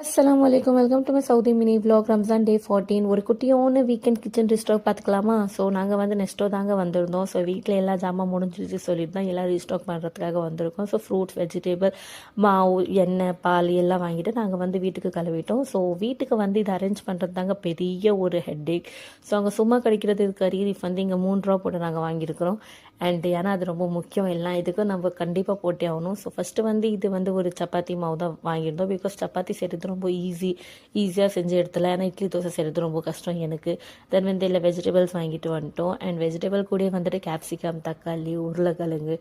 அஸ்ஸலாமு அலைக்கும். Welcome to my Saudi mini vlog. Ramzan day 14 ஒரு குட்டியோன்னு வீக்கெண்ட் கிச்சன் ரீஸ்டாக் பார்த்துக்கலாமா? ஸோ நாங்கள் வந்து நெக்ஸ்ட்டோ தாங்க வந்திருந்தோம். ஸோ வீட்டில் எல்லா ஜாமான் முடிஞ்சிருச்சு சொல்லிட்டு தான் எல்லாம் ரீஸ்டாக் பண்ணுறதுக்காக வந்திருக்கோம். ஸோ ஃப்ரூட்ஸ், வெஜிடபிள், மாவு, எண்ணெய், பால் எல்லாம் வாங்கிட்டு நாங்கள் வந்து வீட்டுக்கு கிளம்பிட்டோம். ஸோ வீட்டுக்கு வந்து இதை அரேஞ்ச் பண்ணுறது தாங்க பெரிய ஒரு ஹெட்டேக். ஸோ அங்கே சும்மா கிடைக்கிறது கறி வந்து இங்கே 3 ரூபா போட்டு நாங்கள் வாங்கியிருக்கிறோம். அண்ட் ஏன்னா அது ரொம்ப முக்கியம், எல்லாம் இதுக்கும் நம்ம கண்டிப்பாக போட்டே ஆகணும். ஸோ ஃபஸ்ட்டு வந்து இது வந்து ஒரு சப்பாத்தி மாவு தான் வாங்கியிருந்தோம். பிகாஸ் சப்பாத்தி செய்கிறது ரொம்ப ஈஸியாக செஞ்சு எடுத்துல. ஏன்னா இட்லி தோசை செய்கிறது ரொம்ப கஷ்டம் எனக்கு. தென் வந்து இல்லை வெஜிடபிள்ஸ் வாங்கிட்டு வந்துட்டோம். அண்ட் வெஜிடபிள் கூட வந்துட்டு கேப்சிகம், தக்காளி, உருளைக்கிழங்கு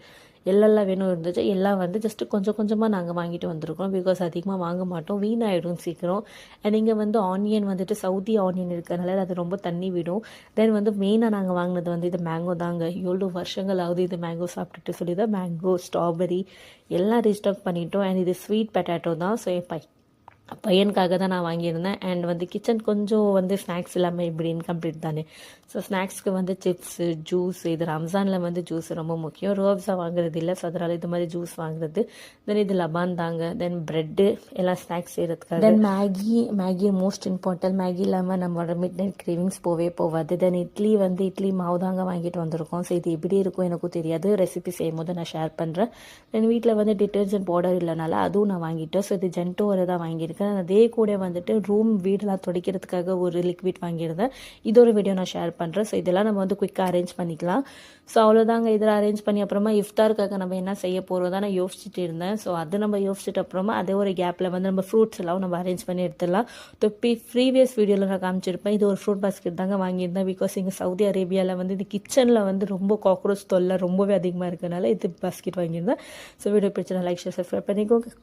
எல்லாம் வேணும் இருந்துச்சு. எல்லாம் வந்து ஜஸ்ட்டு கொஞ்சம் கொஞ்சமாக நாங்கள் வாங்கிட்டு வந்திருக்கோம். பிகாஸ் அதிகமாக வாங்க மாட்டோம், வீணாகிடும் சீக்கிரம். அண்ட் இங்கே வந்து ஆனியன் வந்துட்டு சவுதி ஆனியன் இருக்கிறதுனால அது ரொம்ப தண்ணி விடும். தென் வந்து மெயினாக நாங்கள் வாங்கினது வந்து இது மேங்கோ தாங்க. எவ்வளோ வருஷங்கள் ஆகுது இது மேங்கோ சாப்பிட்டுட்டு சொல்லி தான் மேங்கோ, ஸ்ட்ராபெரி எல்லாம் ரீஸ்டாக் பண்ணிட்டோம். அண்ட் இது ஸ்வீட் பொட்டேட்டோ தான். ஸோ என் பையனுக்காக தான் நான் வாங்கியிருந்தேன். அண்ட் வந்து கிச்சன் கொஞ்சம் வந்து ஸ்நாக்ஸ் இல்லாமல் இப்படி இன்கம்ப்ளீட் தானே. ஸோ ஸ்நாக்ஸ்க்கு வந்து சிப்ஸு, ஜூஸ், இது ரம்ஜானில் வந்து ஜூஸ் ரொம்ப முக்கியம். ரோப்ஸா வாங்குறது இல்லை, ஸோ அதனால் இது மாதிரி ஜூஸ் வாங்குறது. தென் இது லபான் தாங்க. தென் ப்ரெட்டு எல்லாம் ஸ்நாக்ஸ் செய்கிறதுக்காக. தென் மேகி மோஸ்ட் இம்பார்ட்டன்ட். மேகி இல்லாமல் நம்மளோட மிட் நைட் கிரேவிங்ஸ் போகாது. தென் இட்லி மாவு தாங்க வாங்கிட்டு வந்திருக்கோம். ஸோ இது எப்படி இருக்கும் எனக்கும் தெரியாது, ரெசிபி செய்யும் போது நான் ஷேர் பண்ணுறேன். தென் வீட்டில் வந்து டிட்டர்ஜென்ட் பவுடர் இல்லைனால அதுவும் நான் வாங்கிட்டேன். ஸோ இது ஜென்டோரை தான் வாங்கியிருக்கேன். அதே கூட வந்துட்டு வீடெல்லாம் துடைக்கிறதுக்காக ஒரு லிக்விட் வாங்கியிருந்தேன். இதோட வீடியோ நான் ஷேர் பண்ணுறேன். ஸோ இதெல்லாம் நம்ம வந்து குயிக்காக அரேஞ்ச் பண்ணிக்கலாம். ஸோ அவ்வளோதாங்க. இதில் அரேஞ்ச் பண்ணி அப்புறமா இஃப்தாருக்காக நம்ம என்ன செய்ய போகிறோம் தான் நான் யோசிச்சுட்டு இருந்தேன். ஸோ அது நம்ம யோசிச்சுட்டு அப்புறமா அதே ஒரு கேப்பில் வந்து நம்ம ஃப்ரூட்ஸ் எல்லாம் நம்ம அரேஞ்ச் பண்ணி எடுத்துடலாம். ப்ரீவியஸ் வீடியோவில் நான் காமிச்சிருப்பேன். இது ஒரு ஃப்ரூட் பாஸ்கெட் தாங்க வாங்கியிருந்தேன். பிகாஸ் இங்கே சவுதி அரேபியாவில் வந்து இந்த கிச்சனில் வந்து ரொம்ப காக்ரோச் தொல்லை ரொம்பவே அதிகமாக இருக்கிறதுனால இது பாஸ்கெட் வாங்கியிருந்தேன். ஸோ வீடியோ பிடிச்சா லைக், ஷேர், சப்ஸ்கிரைப் பண்ணிக்கோங்க.